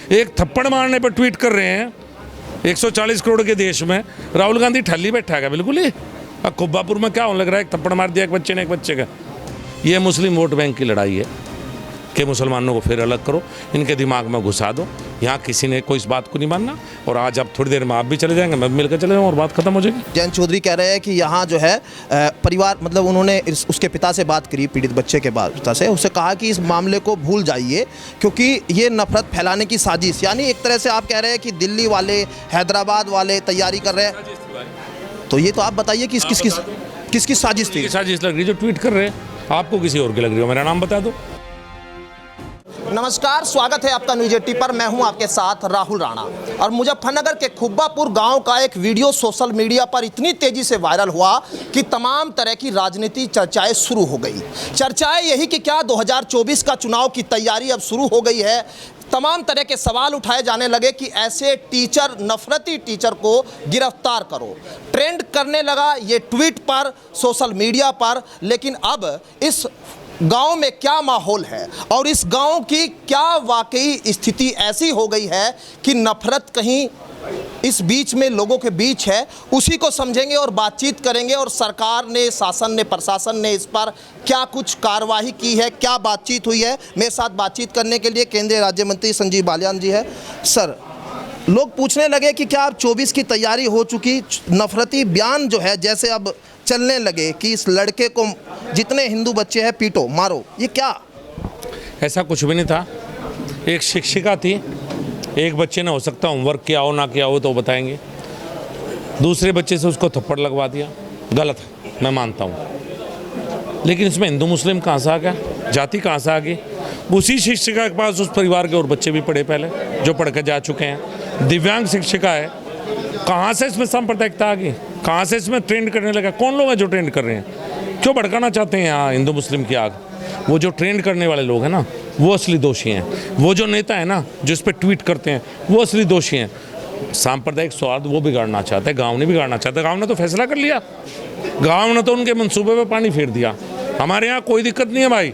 एक थप्पड़ मारने पर ट्वीट कर रहे हैं 140 करोड़ के देश में। राहुल गांधी ठल्ली बैठा है बिल्कुल ही। अब कुब्बापुर में क्या होने लग रहा है, एक थप्पड़ मार दिया एक बच्चे ने एक बच्चे का। ये मुस्लिम वोट बैंक की लड़ाई है कि मुसलमानों को फिर अलग करो, इनके दिमाग में घुसा दो। यहाँ किसी ने कोई इस बात को नहीं मानना। और आज आप थोड़ी देर में आप भी चले जाएंगे, मैं भी मिलकर चले जाऊँ और बात खत्म हो जाएगी। जयंत चौधरी कह रहे हैं कि यहाँ जो है परिवार, मतलब उन्होंने उसके पिता से बात करी, पीड़ित बच्चे के पिता से, उससे कहा कि इस मामले को भूल जाइए क्योंकि ये नफरत फैलाने की साजिश, यानी एक तरह से आप कह रहे हैं कि दिल्ली वाले, हैदराबाद वाले तैयारी कर रहे हैं। तो ये तो आप बताइए कि किसकी साजिश थी? साजिश लग रही जो ट्वीट कर रहे हैं, आपको किसी और की लग रही हो, मेरा नाम बता दो। नमस्कार, स्वागत है आपका न्यूज 80 पर। मैं हूं आपके साथ राहुल राणा। और मुजफ्फरनगर के खुब्बापुर गांव का एक वीडियो सोशल मीडिया पर इतनी तेजी से वायरल हुआ कि तमाम तरह की राजनीति चर्चाएं शुरू हो गई। चर्चाएं यही कि क्या 2024 का चुनाव की तैयारी अब शुरू हो गई है। तमाम तरह के सवाल उठाए जाने लगे कि ऐसे टीचर, नफरती टीचर को गिरफ्तार करो। ट्रेंड करने लगा ये ट्वीट पर, सोशल मीडिया पर। लेकिन अब इस गांव में क्या माहौल है और इस गांव की क्या वाकई स्थिति ऐसी हो गई है कि नफरत कहीं इस बीच में लोगों के बीच है, उसी को समझेंगे और बातचीत करेंगे। और सरकार ने, शासन ने, प्रशासन ने इस पर क्या कुछ कार्रवाई की है, क्या बातचीत हुई है। मेरे साथ बातचीत करने के लिए केंद्रीय राज्य मंत्री संजीव बालियान जी है। सर, लोग पूछने लगे कि क्या अब 24 की तैयारी हो चुकी? नफरती बयान जो है जैसे अब चलने लगे कि इस लड़के को जितने हिंदू बच्चे हैं पीटो, मारो, ये क्या? ऐसा कुछ भी नहीं था। एक शिक्षिका थी, एक बच्चे ने हो सकता होमवर्क किया हो ना किया हो तो बताएंगे, दूसरे बच्चे से उसको थप्पड़ लगवा दिया। गलत है, मैं मानता हूँ, लेकिन इसमें हिंदू मुस्लिम कहाँ से आ गया, जाति कहाँ से आ गई? उसी शिक्षिका के पास उस परिवार के और बच्चे भी पढ़े पहले, जो पढ़ कर जा चुके हैं। दिव्यांग शिक्षिका है, कहाँ से इसमें सांप्रदायिकता आ गई? कहाँ से इसमें ट्रेंड करने लगा? कौन लोग हैं जो ट्रेंड कर रहे हैं? क्यों भड़काना चाहते हैं यहाँ हिंदू मुस्लिम की आग? वो जो ट्रेंड करने वाले लोग हैं ना, वो असली दोषी हैं। वो जो नेता है ना जो इस पर ट्वीट करते हैं, वो असली दोषी हैं। सांप्रदायिक सौहार्द वो बिगाड़ना चाहते हैं, गाँव नहीं बिगाड़ना चाहते। गाँव ने तो फैसला कर लिया, गाँव ने तो उनके मनसूबे पर पानी फेर दिया। हमारे यहाँ कोई दिक्कत नहीं है भाई,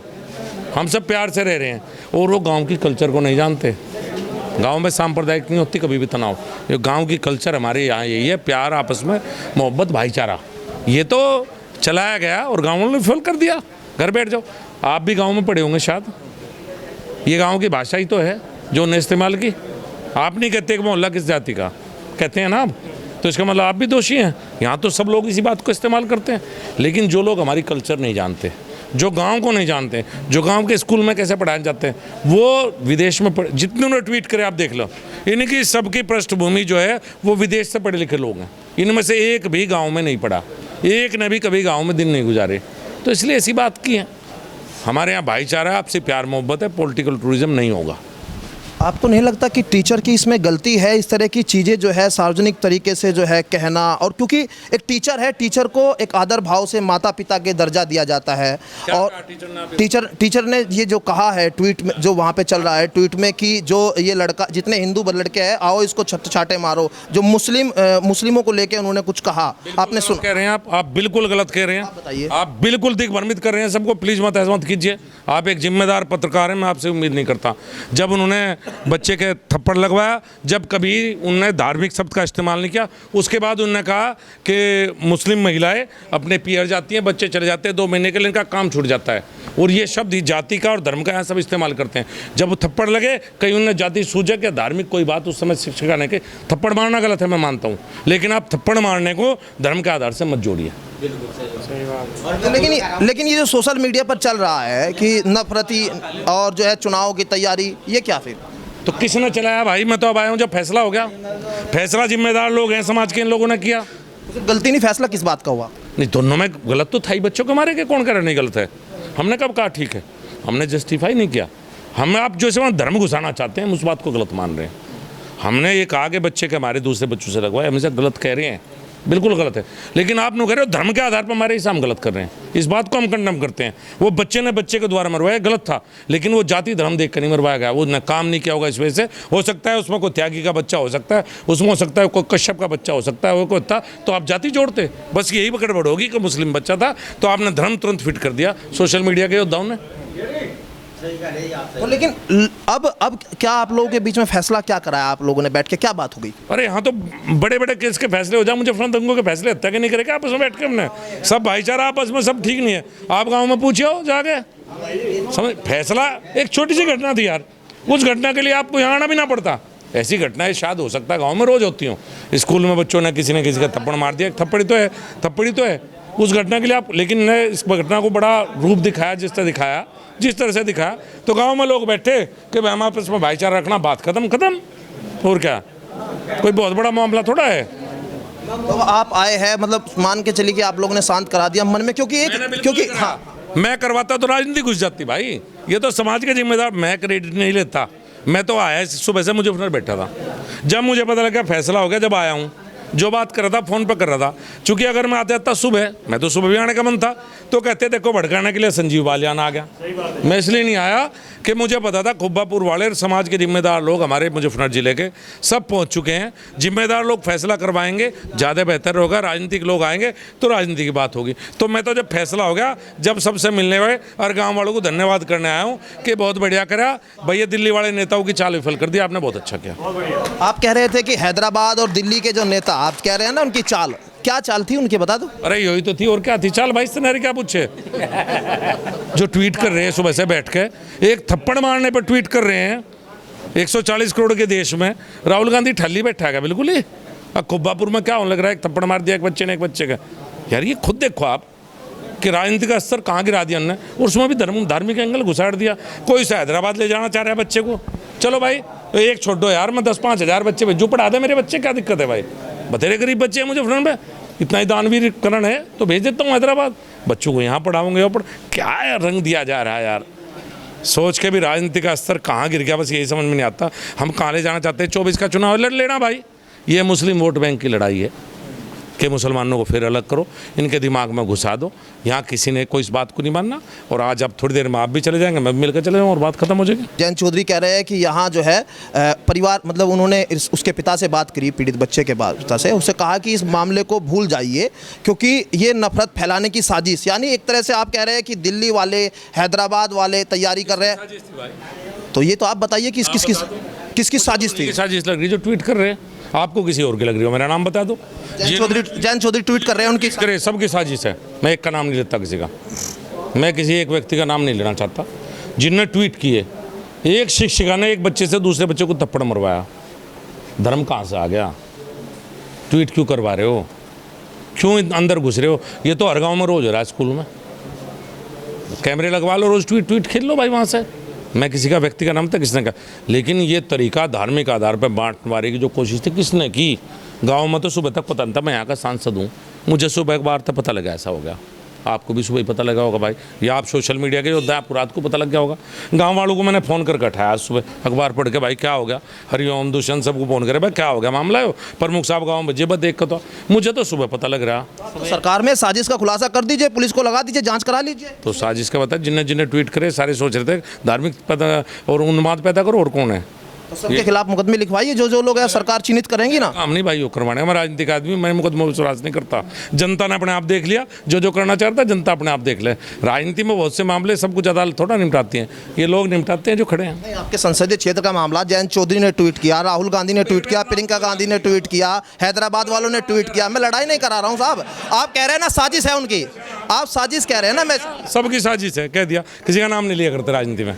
हम सब प्यार से रह रहे हैं। और वो गाँव की कल्चर को नहीं जानते। गांव में सांप्रदायिक नहीं होती कभी भी तनाव। ये गांव की कल्चर हमारे यहाँ यही है, प्यार, आपस में मोहब्बत, भाईचारा। ये तो चलाया गया और गाँव ने फॉलो कर दिया। घर बैठ जाओ, आप भी गांव में पढ़े होंगे शायद, ये गांव की भाषा ही तो है जो उन्हें इस्तेमाल की। आप नहीं कहते कि मोहल्ला किस जाति का, कहते हैं ना आप, तो इसका मतलब आप भी दोषी हैं। यहाँ तो सब लोग इसी बात को इस्तेमाल करते हैं। लेकिन जो लोग हमारी कल्चर नहीं जानते, जो गांव को नहीं जानते, जो गांव के स्कूल में कैसे पढ़ाए जाते हैं, वो विदेश में जितने उन्होंने ट्वीट करे आप देख लो, इनकी सबकी पृष्ठभूमि जो है वो विदेश से पढ़े लिखे लोग हैं। इनमें से एक भी गांव में नहीं पढ़ा, एक ने भी कभी गांव में दिन नहीं गुजारे। तो इसलिए ऐसी बात की है। हमारे यहाँ भाईचारा है, आपसे प्यार मोहब्बत है, पॉलिटिकल टूरिज्म नहीं होगा। आपको नहीं लगता कि टीचर की इसमें गलती है, इस तरह की चीज़ें जो है सार्वजनिक तरीके से जो है कहना? और क्योंकि एक टीचर है, टीचर को एक आदर भाव से माता पिता के दर्जा दिया जाता है। और टीचर ने ये जो कहा है ट्वीट में, जो वहाँ पे चल रहा है ट्वीट में, कि जो ये लड़का, जितने हिंदू लड़के हैं, आओ इसको छाटे मारो। जो मुस्लिमों को लेके उन्होंने कुछ कहा, आपने सुन कह रहे हैं आप बिल्कुल गलत कह रहे हैं। बताइए, आप बिल्कुल दिग्भ्रमित कर रहे हैं सबको। प्लीज़ मत ऐसा मत कीजिए। आप एक जिम्मेदार पत्रकार हैं, मैं आपसे उम्मीद नहीं करता। जब उन्होंने बच्चे के थप्पड़ लगवाया, जब कभी उन्होंने धार्मिक शब्द का इस्तेमाल नहीं किया, उसके बाद उन्होंने कहा कि मुस्लिम महिलाएं अपने पियर जाती हैं, बच्चे चले जाते हैं 2 महीने के लिए, इनका काम छूट जाता है। और ये शब्द जाति का और धर्म का यहाँ सब इस्तेमाल करते हैं। जब वो थप्पड़ लगे, कहीं उन्होंने जाति सूचक या धार्मिक कोई बात उस समय शिक्षिका ने कही। थप्पड़ मारना गलत है, मैं मानता हूँ, लेकिन आप थप्पड़ मारने को धर्म के आधार से मत जोड़िए। लेकिन ये जो सोशल मीडिया पर चल रहा है कि नफरती और जो है चुनाव की तैयारी, ये क्या फिर? तो किसने चलाया भाई? मैं तो अब आया हूँ जब फैसला हो गया। फैसला जिम्मेदार लोग हैं, समाज के इन लोगों ने किया। गलती नहीं, फैसला किस बात का हुआ? नहीं, दोनों में गलत तो था ही। बच्चों को मारे के कौन कह रहा नहीं गलत है? हमने कब कहा ठीक है? हमने जस्टिफाई नहीं किया। हमें आप जो से धर्म घुसाना चाहते हैं, उस बात को गलत मान रहे हैं। हमने ये कहा कि बच्चे के हमारे दूसरे बच्चों से लगवाए, हमेशा गलत कह रहे हैं, बिल्कुल गलत है। लेकिन आप लोग कह रहे हो धर्म के आधार पर हमारे हिसाब हम गलत कर रहे हैं, इस बात को हम कंडम करते हैं। वो बच्चे ने बच्चे के द्वारा मरवाया, गलत था, लेकिन वो जाति धर्म देख कर नहीं मरवाया गया। वो काम नहीं किया होगा इस वजह से। हो सकता है उसमें कोई त्यागी का बच्चा हो सकता है, उसमें हो सकता है कोई कश्यप का बच्चा हो सकता है, वो कोई था, तो आप जाति जोड़ते। बस यही गड़बड़ होगी कि मुस्लिम बच्चा था तो आपने धर्म तुरंत फिट कर दिया सोशल मीडिया के योद्धाओं ने। तो लेकिन अब क्या आप लोगों के बीच में फैसला क्या कराया आप लोगों ने बैठ के, क्या बात हो गई? अरे यहाँ तो बड़े बड़े केस के फैसले हो जाए, मुझे फ्रंट दंगों के फैसले हत्या के नहीं करेगा आपस में बैठ कर हमने, सब भाईचारा आपस में, सब ठीक नहीं है। आप गाँव में पूछियो जाके, समझ, फैसला एक छोटी सी घटना थी यार, उस घटना के लिए आपको यहाँ आना भी ना पड़ता। ऐसी घटनाएं शायद हो सकता है गांव में रोज होती हूँ। स्कूल में बच्चों ने किसी न किसी का थप्पड़ मार दिया, थप्पड़ी तो है उस घटना के लिए आप, लेकिन ने इस घटना को बड़ा रूप दिखाया, जिस तरह से दिखाया तो गांव में लोग बैठे कि भाई हम आपस में भाईचारा रखना, बात खत्म। और क्या, कोई बहुत बड़ा मामला थोड़ा है। तो आप आए हैं, मतलब मान के चलिए कि आप लोगों ने शांत करा दिया मन में, क्योंकि हाँ, मैं करवाता तो राजनीति घुस जाती भाई, ये तो समाज के जिम्मेदार, मैं क्रेडिट नहीं लेता। मैं तो आया सुबह से मुजफ्फरनगर बैठा था, जब मुझे पता लगा फैसला हो गया, जब आया हूँ, जो बात कर रहा था फ़ोन पर कर रहा था। चूंकि अगर मैं आता सुबह, मैं तो सुबह भी आने का मन था, तो कहते देखो भड़काने के लिए संजीव बालियान आ गया। मैं इसलिए नहीं आया कि मुझे पता था खुब्बापुर वाले समाज के जिम्मेदार लोग हमारे मुजफ्फरनगर जिले के सब पहुंच चुके हैं। जिम्मेदार लोग फैसला करवाएंगे, ज़्यादा बेहतर होगा। राजनीतिक लोग आएंगे तो राजनीति की बात होगी। तो मैं तो जब फैसला हो गया, जब सबसे मिलने हुए और गाँव वालों को धन्यवाद करने आया हूँ कि बहुत बढ़िया करा भैया, दिल्ली वाले नेताओं की चाल विफल कर दी आपने, बहुत अच्छा किया। आप कह रहे थे कि हैदराबाद और दिल्ली के जो नेता, आप कह रहे हैं ना उनकी चाल, क्या चाल थी उनकी, बता दो। अरे यही तो थी, और क्या थी चाल भाई, इस क्या पूछे। जो ट्वीट कर रहे हैं सुबह से बैठ के, एक थप्पड़ मारने पर ट्वीट कर रहे हैं 140 करोड़ के देश में। राहुल गांधी ठल्ली बैठा है बिल्कुल ही। अब खुब्बापुर में क्या होने लग रहा है, एक थप्पड़ मार दिया एक बच्चे ने एक बच्चे का। यार ये खुद देखो आप कि राजनीति का स्तर कहाँ गिरा दिया हमने, और उसमें भी धार्मिक एंगल घुसाड़ दिया। कोई से हैदराबाद ले जाना चाह रहा है बच्चे को, चलो भाई एक छोड़ दो यार, मैं 10-5 हज़ार बच्चे भेजू, पढ़ा दे मेरे बच्चे, क्या दिक्कत है भाई। बतेरे गरीब बच्चे हैं मुझे फ्रेंड में, इतना ही दानवीरकरण है तो भेज देता हूँ हैदराबाद, बच्चों को यहाँ पढ़ाऊंगे। और क्या रंग दिया जा रहा है यार, सोच के भी राजनीति का स्तर कहाँ गिर गया, बस यही समझ में नहीं आता। हम कहाँ ले जाना चाहते हैं, 24 का चुनाव लड़ लेना भाई। ये मुस्लिम वोट बैंक की लड़ाई है कि मुसलमानों को फिर अलग करो, इनके दिमाग में घुसा दो। यहाँ किसी ने कोई इस बात को नहीं मानना। और आज अब थोड़ी देर में आप भी चले जाएंगे, मैं भी मिलकर चले जाऊँ और बात खत्म हो जाएगी। जयंत चौधरी कह रहे हैं कि यहाँ जो है परिवार, मतलब उन्होंने उसके पिता से बात करी, पीड़ित बच्चे के पिता से, उससे कहा कि इस मामले को भूल जाइए क्योंकि ये नफरत फैलाने की साजिश, यानी एक तरह से आप कह रहे हैं कि दिल्ली वाले हैदराबाद वाले तैयारी कर रहे हैं। तो ये तो आप बताइए कि किसकी साजिश थी? साजिश लग रही जो ट्वीट कर रहे हैं, आपको किसी और की लग रही हो, मेरा नाम बता दो। जयंत चौधरी ट्वीट कर रहे हैं, उनकी करे सबकी साजिश है। मैं एक का नाम नहीं लेता किसी का, मैं किसी एक व्यक्ति का नाम नहीं लेना चाहता। जिनने ट्वीट किए, एक शिक्षिका ने एक बच्चे से दूसरे बच्चे को थप्पड़ मरवाया, धर्म कहाँ से आ गया? ट्वीट क्यों करवा रहे हो, क्यों अंदर घुस रहे हो? ये तो हर गाँव में रोज हो रहा है, स्कूल में कैमरे लगवा लो, रोज ट्वीट खेल लो भाई वहाँ से। मैं किसी का व्यक्ति का नाम था किसने कहा, लेकिन ये तरीका धार्मिक आधार पर बांटवारे की जो कोशिश थी किसने की? गांव में तो सुबह तक पता नहीं था, मैं यहाँ का सांसद हूँ, मुझे सुबह एक बार तक पता लगा ऐसा हो गया। आपको भी सुबह ही पता लगा होगा भाई, या आप सोशल मीडिया के योद्धा, आपको रात को पता लग गया होगा। गांव वालों को मैंने फ़ोन करके उठाया आज सुबह, अखबार पढ़ के, भाई क्या हो गया, हरिओम दुष्यंत सबको फ़ोन करे, भाई क्या हो गया, मामला है प्रमुख साहब गाँव में जेबत देख कर, तो मुझे तो सुबह पता लग रहा। तो सरकार में साजिश का खुलासा कर दीजिए, पुलिस को लगा दीजिए, जांच करा लीजिए। तो साजिश का बता, जिन्हें ट्वीट करे सारे सोच रहे थे धार्मिक पैदा और उन्माद पैदा करो, और कौन है? तो सबके खिलाफ मुकदमे लिखवाइए, जो लोग हैं, सरकार चिन्हित करेंगी ना। हम नहीं भाई वो करवाने, मैं राजनीतिक आदमी, मैं मुकदमा विश्वास नहीं करता। जनता ने अपने आप देख लिया, जो करना चाहता है जनता अपने आप देख ले। राजनीति में बहुत से मामले सब कुछ अदालत थोड़ा निपटाती हैं, ये लोग निपटाते हैं जो खड़े हैं। नहीं, आपके संसदीय क्षेत्र का मामला, जयंत चौधरी ने ट्वीट किया, राहुल गांधी ने ट्वीट किया, प्रियंका गांधी ने ट्वीट किया, हैदराबाद वालों ने ट्वीट किया। मैं लड़ाई नहीं करा रहा हूँ साहब, आप कह रहे हैं ना साजिश है उनकी, आप साजिश कह रहे हैं ना। मैं सबकी साजिश है, कह दिया, किसी का नाम नहीं लिया करते राजनीति में।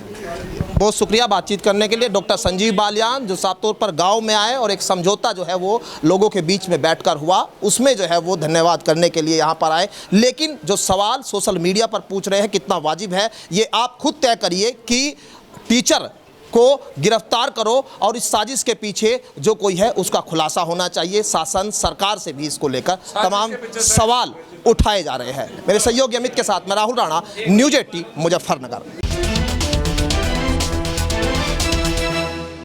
बहुत शुक्रिया बातचीत करने के लिए डॉक्टर संजीव बालियान, जो साफ तौर पर गांव में आए और एक समझौता जो है वो लोगों के बीच में बैठकर हुआ, उसमें जो है वो धन्यवाद करने के लिए यहां पर आए। लेकिन जो सवाल सोशल मीडिया पर पूछ रहे हैं कितना वाजिब है, ये आप खुद तय करिए कि टीचर को गिरफ्तार करो और इस साजिश के पीछे जो कोई है उसका खुलासा होना चाहिए। शासन सरकार से भी इसको लेकर तमाम सवाल उठाए जा रहे हैं। मेरे सहयोगी अमित के साथ मैं राहुल राणा, न्यूज़ 18 मुजफ्फरनगर।